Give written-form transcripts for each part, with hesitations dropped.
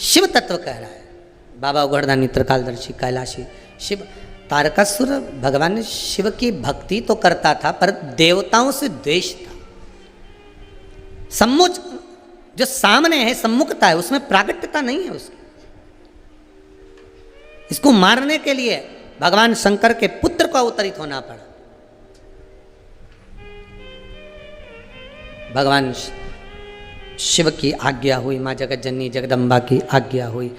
शिव तत्व कह रहा है। बाबा उघड़दानी त्रिकालदर्शी कैलाशी शिव। तारकासुर भगवान ने शिव की भक्ति तो करता था पर देवताओं से द्वेष था। सम्मुख जो सामने है, सम्मुखता है, उसमें प्रागट्यता नहीं है उसकी। इसको मारने के लिए भगवान शंकर के पुत्र को अवतरित होना पड़ा। भगवान शिव की आज्ञा हुई, माँ जगत जननी जगदम्बा की आज्ञा हुई,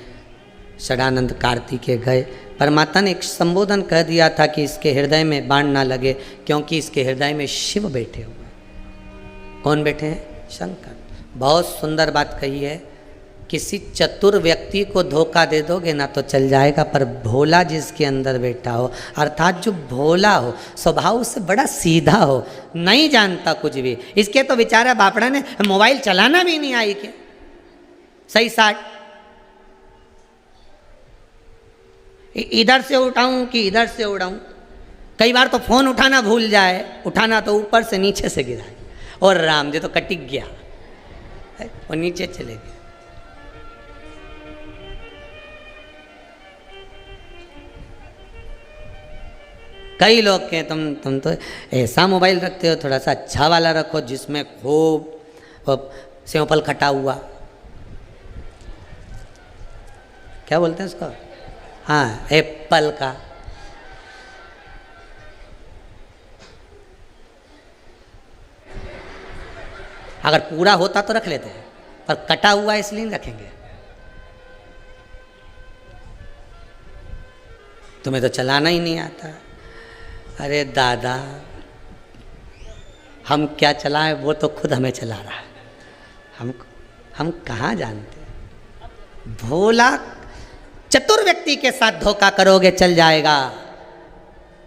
षडानंद कार्तिकेय गए। परमात्मा ने एक संबोधन कह दिया था कि इसके हृदय में बाण ना लगे, क्योंकि इसके हृदय में शिव बैठे हुए हैं। कौन बैठे हैं? शंकर। बहुत सुंदर बात कही है, किसी चतुर व्यक्ति को धोखा दे दोगे ना तो चल जाएगा, पर भोला जिसके अंदर बैठा हो, अर्थात जो भोला हो, स्वभाव से बड़ा सीधा हो, नहीं जानता कुछ भी। इसके तो बेचारा बापड़ा ने मोबाइल चलाना भी नहीं आई के सही साठ, इधर से उठाऊं कि इधर से उड़ाऊं। कई बार तो फोन उठाना भूल जाए, उठाना तो ऊपर से नीचे से गिरा और राम जी तो कटिक गया और नीचे चले गए। कई लोग के तुम तो ऐसा मोबाइल रखते हो, थोड़ा सा अच्छा वाला रखो जिसमें खूब सेवफल खटा हुआ, क्या बोलते हैं उसको, हाँ एप्पल का। अगर पूरा होता तो रख लेते हैं, पर कटा हुआ इसलिए नहीं रखेंगे। तुम्हें तो चलाना ही नहीं आता। अरे दादा, हम क्या चलाएं, वो तो खुद हमें चला रहा है, हम कहाँ जानते। भोला चतुर व्यक्ति के साथ धोखा करोगे चल जाएगा,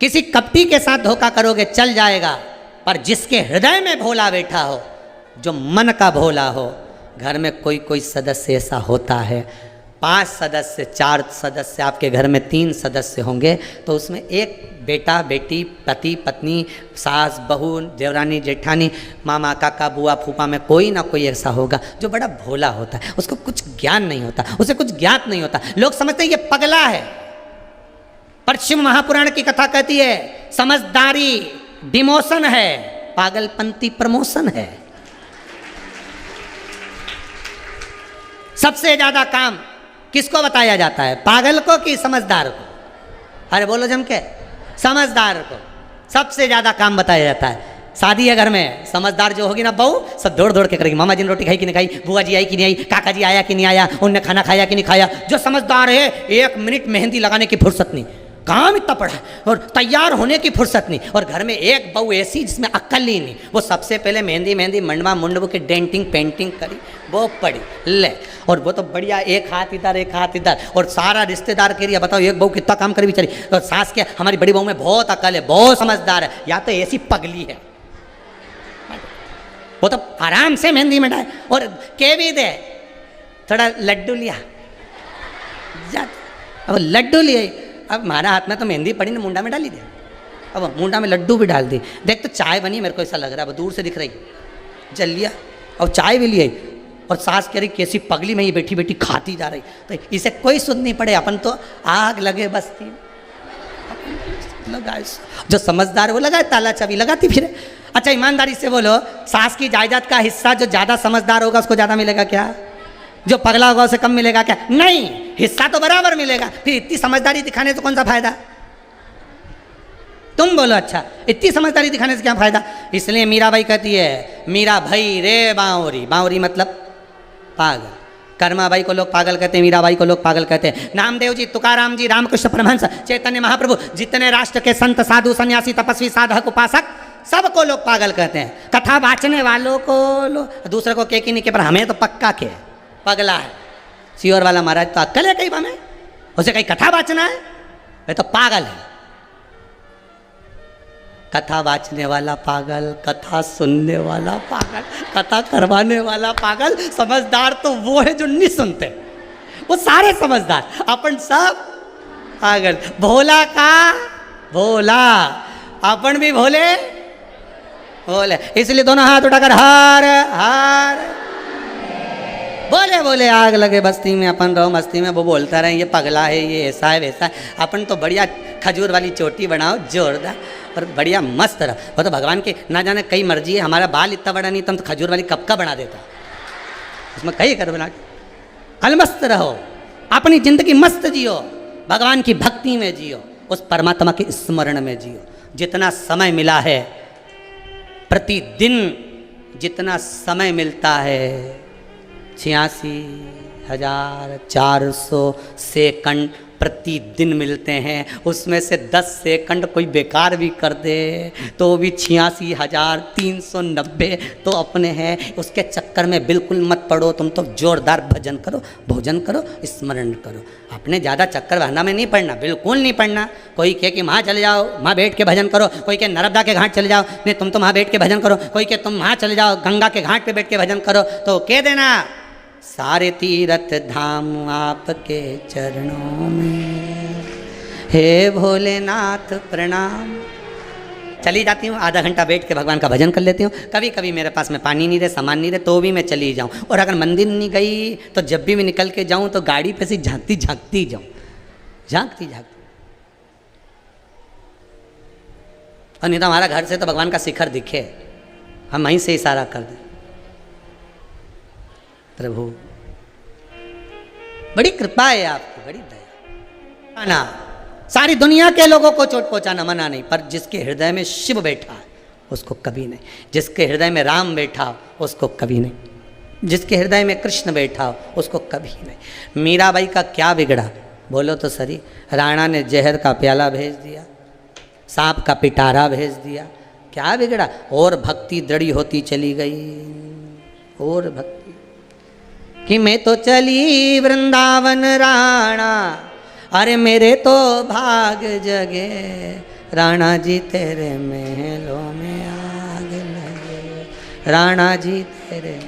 किसी कपटी के साथ धोखा करोगे चल जाएगा, पर जिसके हृदय में भोला बैठा हो, जो मन का भोला हो। घर में कोई सदस्य ऐसा होता है, 5 सदस्य 4 सदस्य, आपके घर में 3 सदस्य होंगे, तो उसमें एक बेटा बेटी, पति पत्नी, सास बहू, देवरानी जेठानी, मामा काका बुआ फूफा में कोई ना कोई ऐसा होगा जो बड़ा भोला होता है। उसको कुछ ज्ञान नहीं होता, उसे कुछ ज्ञात नहीं होता। लोग समझते हैं ये पगला है, पर शिव महापुराण की कथा कहती है समझदारी डिमोशन है, पागलपंती प्रमोशन है। सबसे ज्यादा काम किसको बताया जाता है, पागल को कि समझदार को? अरे बोलो जम के, समझदार को सबसे ज्यादा काम बताया जाता है। शादी है घर में, समझदार जो होगी ना बहू, सब दौड़ दौड़ के करेगी, मामा जी ने रोटी खाई कि नहीं खाई, बुआ जी आई कि नहीं आई, काका जी आया कि नहीं आया, उनने खाना खाया कि नहीं खाया। जो समझदार है 1 मिनट मेहंदी लगाने की फुर्सत नहीं, काम इतना पड़ा है, और तैयार होने की फुर्सत नहीं। और घर में एक बहू ऐसी जिसमें अक्ल ही नहीं, वो सबसे पहले मेहंदी मंडवा मुंडव की डेंटिंग पेंटिंग करी, वो पड़ी ले, और वो तो बढ़िया एक हाथ इधर एक हाथ इधर, और सारा रिश्तेदार के लिए बताओ एक बहू कितना काम करी बेचारी। और सास के हमारी बड़ी बहू में बहुत अकल है, बहुत समझदार है, या तो ऐसी पगली है, वो तो आराम से मेहंदी में डाले और के भी दे थोड़ा लड्डू लिया, अब लड्डू लिए, अब हमारा हाथ में तो मेहंदी पड़ी ना, मुंडा में डाली दे, अब मुंडा में लड्डू भी डाल दी। देख तो चाय बनी, मेरे को ऐसा लग रहा है, दूर से दिख रही, जल लिया और चाय भी लिए, और सास कह रही कैसी पगली में ये बैठी बैठी खाती जा रही। तो इसे कोई सुध नहीं पड़े, अपन तो आग लगे बस्ती लगाए, जो समझदार वो लगाए ताला चाबी लगाती फिर। अच्छा ईमानदारी से बोलो, सास की जायदाद का हिस्सा जो ज़्यादा समझदार होगा उसको ज़्यादा मिलेगा क्या? जो पगला होगा उसे कम मिलेगा क्या? नहीं, हिस्सा तो बराबर मिलेगा। फिर इतनी समझदारी दिखाने से कौन सा फायदा? तुम बोलो। अच्छा इतनी समझदारी दिखाने से क्या फायदा? इसलिए मीराबाई कहती है, मीरा भाई रे बावरी, बावरी मतलब पागल। कर्माबाई को लोग पागल कहते हैं, मीराबाई को लोग पागल कहते हैं। नामदेव जी, तुकाराम जी, रामकृष्ण परमहंस, चैतन्य महाप्रभु, जितने राष्ट्र के संत साधु सन्यासी तपस्वी साधक उपासक, सबको लोग पागल कहते हैं। कथा वाचने वालों को दूसरे को के नहीं के, पर हमें तो पक्का के पगला है। सियोर वाला महाराज तो अक्कल है कहीं हमें, उसे कहीं कथा वाचना है, वे तो पागल है। कथा वाचने वाला पागल, कथा सुनने वाला पागल, कथा करवाने वाला पागल। समझदार तो वो है जो नहीं सुनते, वो सारे समझदार, अपन सब पागल। भोला का भोला, अपन भी भोले भोले। इसलिए दोनों हाथ उठाकर हर हर, बोले बोले आग लगे बस्ती में, अपन रहो मस्ती में। वो बोलता रहे ये पगला है, ये ऐसा है वैसा है। अपन तो बढ़िया खजूर वाली चोटी बनाओ जोरदार और बढ़िया मस्त रहो। वो तो भगवान की ना जाने कई मर्जी है। हमारा बाल इतना बड़ा नहीं, तुम तो खजूर वाली कब का बना देता, उसमें कई कर बना के अलमस्त रहो, अपनी जिंदगी मस्त जियो, भगवान की भक्ति में जियो, उस परमात्मा के स्मरण में जियो। जितना समय मिला है, प्रतिदिन जितना समय मिलता है, 86,400 सेकंड प्रतिदिन मिलते हैं, उसमें से 10 सेकंड कोई बेकार भी कर दे तो भी 86,390 तो अपने हैं। उसके चक्कर में बिल्कुल मत पड़ो। तुम तो जोरदार भजन करो, भोजन करो, स्मरण करो। अपने ज़्यादा चक्कर बहाना में नहीं पड़ना, बिल्कुल नहीं पड़ना। कोई कहे कि वहाँ चले जाओ, वहाँ बैठ के भजन करो, कोई कहे नर्मदा के घाट चले जाओ, नहीं तुम तो वहाँ बैठ के भजन करो, कोई कहे तुम वहाँ चले जाओ गंगा के घाट पे बैठ के भजन करो, तो कह देना सारे तीर्थ धाम आपके चरणों में, हे भोलेनाथ प्रणाम। चली जाती हूँ, आधा घंटा बैठ के भगवान का भजन कर लेती हूँ। कभी कभी मेरे पास में पानी नहीं रहे, सामान नहीं रहे, तो भी मैं चली जाऊँ। और अगर मंदिर नहीं गई तो जब भी मैं निकल के जाऊँ तो गाड़ी पे से झांकती झांकती जाऊँ, झांकती झांकती। और नहीं तो हमारा घर से तो भगवान का शिखर दिखे, हम वहीं से इशारा कर दें। प्रभु बड़ी कृपा है आपकी, बड़ी दया। ना सारी दुनिया के लोगों को चोट पहुंचाना मना नहीं, पर जिसके हृदय में शिव बैठा है उसको कभी नहीं, जिसके हृदय में राम बैठा हो उसको कभी नहीं, जिसके हृदय में कृष्ण बैठा हो उसको कभी नहीं। मीराबाई का क्या बिगड़ा बोलो तो सही। राणा ने जहर का प्याला भेज दिया, सांप का पिटारा भेज दिया, क्या बिगड़ा? और भक्ति दृढ़ होती चली गई, और भक्ति कि मैं तो चली वृंदावन राणा, अरे मेरे तो भाग जगे, राणा जी तेरे महलों में आग लगे, राणा जी तेरे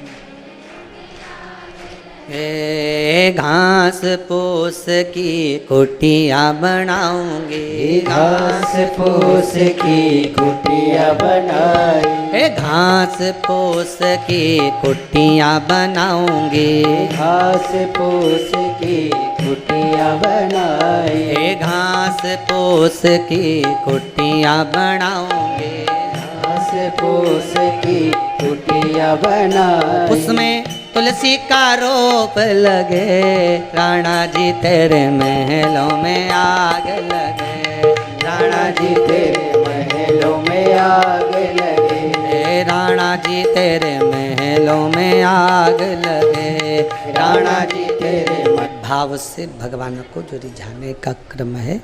घास फूस की कुटिया बनाऊंगी, घास फूस की कुटिया बनाई, घास फूस की कुटिया बनाऊंगी, घास फूस की कुटिया बनाई, घास फूस की कुटिया बनाऊंगी, घास फूस की कुटिया बनाई, उसमें तुलसी का रोप लगे, राणा जी तेरे महलों में आग लगे, राणा जी तेरे महलों में आग लगे, राणा जी तेरे महलों में आग लगे, राणा जी तेरे भाव से भगवान को जो रिझाने का क्रम है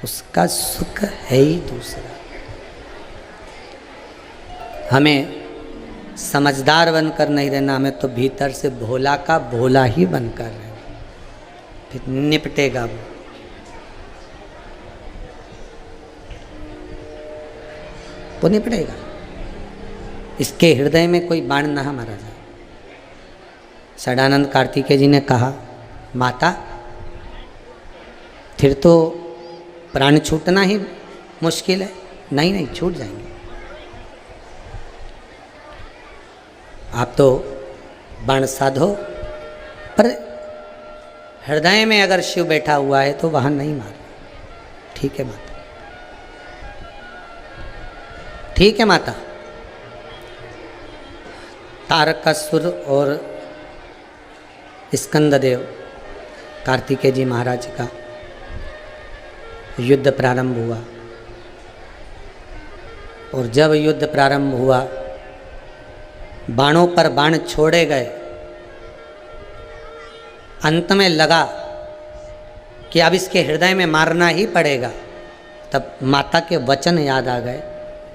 उसका सुख है ही दूसरा। हमें समझदार बनकर नहीं रहना, हमें तो भीतर से भोला का भोला ही बनकर रहना, फिर निपटेगा वो। वो निपटेगा। इसके हृदय में कोई बाण ना मारा जाए। सदानंद कार्तिकेय जी ने कहा, माता फिर तो प्राण छूटना ही मुश्किल है। नहीं नहीं, छूट जाएंगे। आप तो बाण साधो, पर हृदय में अगर शिव बैठा हुआ है तो वहाँ नहीं मारो। ठीक है माता, ठीक है माता। तारकासुर और स्कंददेव कार्तिकेय जी महाराज का युद्ध प्रारंभ हुआ, और जब युद्ध प्रारंभ हुआ बाणों पर बाण छोड़े गए। अंत में लगा कि अब इसके हृदय में मारना ही पड़ेगा। तब माता के वचन याद आ गए।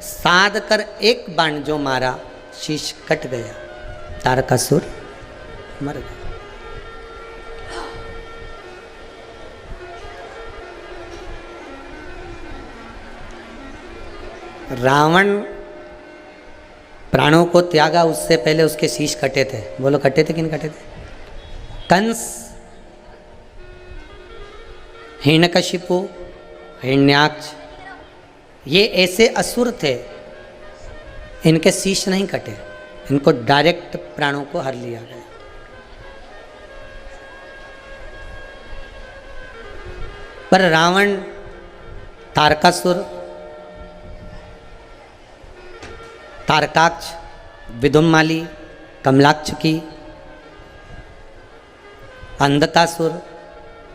साध कर एक बाण जो मारा, शीश कट गया, तारकासुर मर गया। रावण प्राणों को त्यागा, उससे पहले उसके शीश कटे थे। बोलो कटे थे कि नहीं कटे थे? कंस, हिरण्यकशिपु, हिरण्याक्ष, ये ऐसे असुर थे, इनके शीश नहीं कटे, इनको डायरेक्ट प्राणों को हर लिया गया। पर रावण, तारकासुर, तारकाक्ष, विदुम्माली, कमलाक्ष की, अंधकासुर,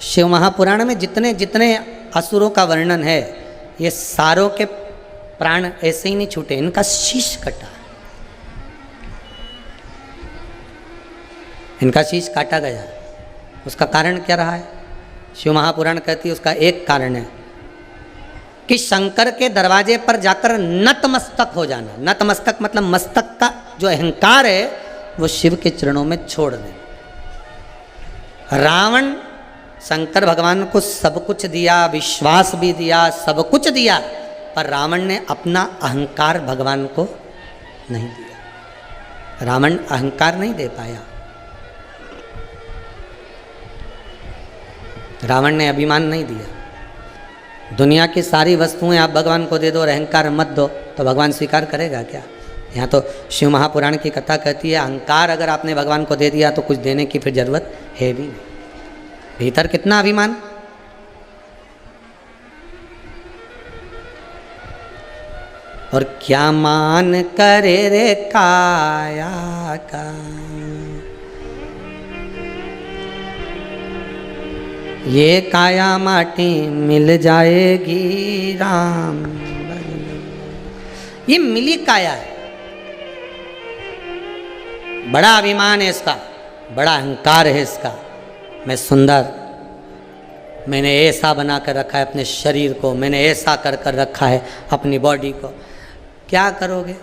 शिव महापुराण में जितने जितने असुरों का वर्णन है, ये सारों के प्राण ऐसे ही नहीं छूटे, इनका शीश कटा, इनका शीश काटा गया। उसका कारण क्या रहा है? शिव महापुराण कहती है उसका एक कारण है कि शंकर के दरवाजे पर जाकर नतमस्तक हो जाना। नतमस्तक मतलब मस्तक का जो अहंकार है वो शिव के चरणों में छोड़ देना। रावण शंकर भगवान को सब कुछ दिया, विश्वास भी दिया, सब कुछ दिया, पर रावण ने अपना अहंकार भगवान को नहीं दिया। रावण अहंकार नहीं दे पाया। रावण ने अभिमान नहीं दिया। दुनिया की सारी वस्तुएं आप भगवान को दे दो और अहंकार मत दो तो भगवान स्वीकार करेगा क्या? यहाँ तो शिव महापुराण की कथा कहती है अहंकार अगर आपने भगवान को दे दिया तो कुछ देने की फिर जरूरत है भी नहीं। भीतर कितना अभिमान। और क्या मान करे रे काया का, ये काया माटी मिल जाएगी राम। ये मिली काया है। बड़ा अभिमान है इसका, बड़ा अहंकार है इसका। मैं सुंदर, मैंने ऐसा बना कर रखा है अपने शरीर को, मैंने ऐसा कर कर रखा है अपनी बॉडी को। क्या करोगे?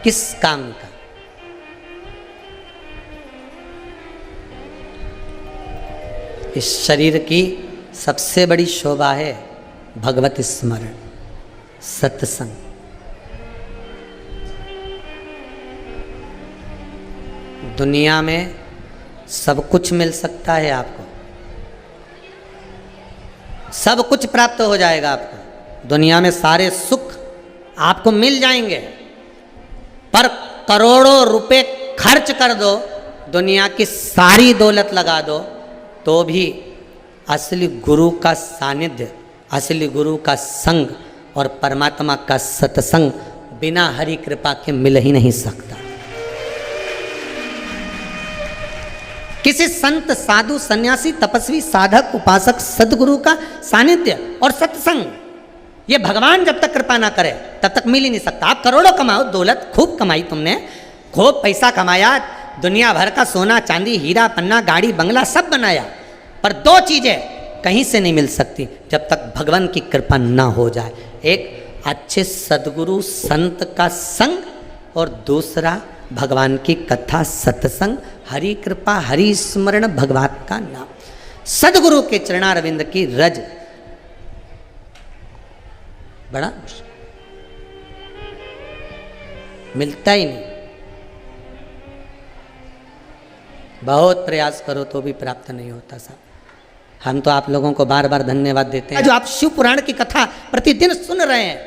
किस काम का? इस शरीर की सबसे बड़ी शोभा है भगवत स्मरण, सत्संग। दुनिया में सब कुछ मिल सकता है आपको, सब कुछ प्राप्त हो जाएगा आपको। दुनिया में सारे सुख आपको मिल जाएंगे, पर करोड़ों रुपए खर्च कर दो, दुनिया की सारी दौलत लगा दो, तो भी असली गुरु का सानिध्य, असली गुरु का संग और परमात्मा का सत्संग बिना हरि कृपा के मिल ही नहीं सकता। किसी संत, साधु, सन्यासी, तपस्वी, साधक, उपासक, सदगुरु का सानिध्य और सत्संग, ये भगवान जब तक कृपा ना करे तब तक मिल ही नहीं सकता। आप करोड़ों कमाओ, दौलत खूब कमाई तुमने, खूब पैसा कमाया, दुनिया भर का सोना चांदी हीरा पन्ना गाड़ी बंगला सब बनाया, पर दो चीजें कहीं से नहीं मिल सकती जब तक भगवान की कृपा ना हो जाए। एक अच्छे सदगुरु संत का संग और दूसरा भगवान की कथा सत्संग, हरि कृपा, हरि स्मरण, भगवान का नाम, सदगुरु के चरणारविंद की रज। बड़ा मिलता ही नहीं। बहुत प्रयास करो तो भी प्राप्त नहीं होता साहब। हम तो आप लोगों को बार बार धन्यवाद देते हैं जो आप शिव पुराण की कथा प्रतिदिन सुन रहे हैं।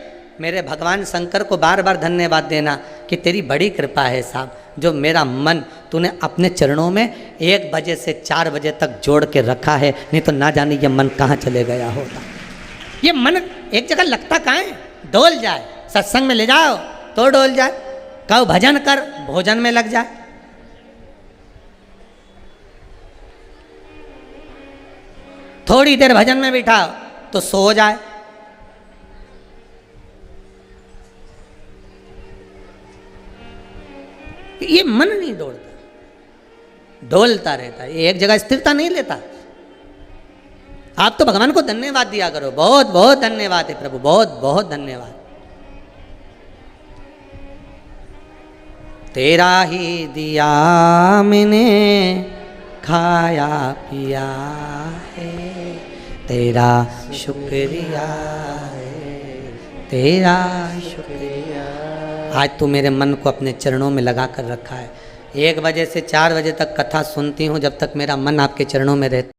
मेरे भगवान शंकर को बार बार धन्यवाद देना कि तेरी बड़ी कृपा है साहब, जो मेरा मन तूने अपने चरणों में 1 बजे से 4 बजे तक जोड़ के रखा है, नहीं तो ना जाने ये मन कहाँ चले गया होता। ये मन एक जगह लगता कहाँ है? डोल जाए, सत्संग में ले जाओ तो डोल जाए, कहो भजन कर भोजन में लग जाए। थोड़ी देर भजन में बिठाओ तो सो जाए। ये मन नहीं डोलता, डोलता रहता है, ये एक जगह स्थिरता नहीं लेता। आप तो भगवान को धन्यवाद दिया करो। बहुत बहुत धन्यवाद है प्रभु, बहुत बहुत धन्यवाद। तेरा ही दिया मैंने खाया पिया है, तेरा शुक्रिया है, तेरा शुक्रिया। आज तू मेरे मन को अपने चरणों में लगा कर रखा है। 1 बजे से 4 बजे तक कथा सुनती हूँ, जब तक मेरा मन आपके चरणों में रहता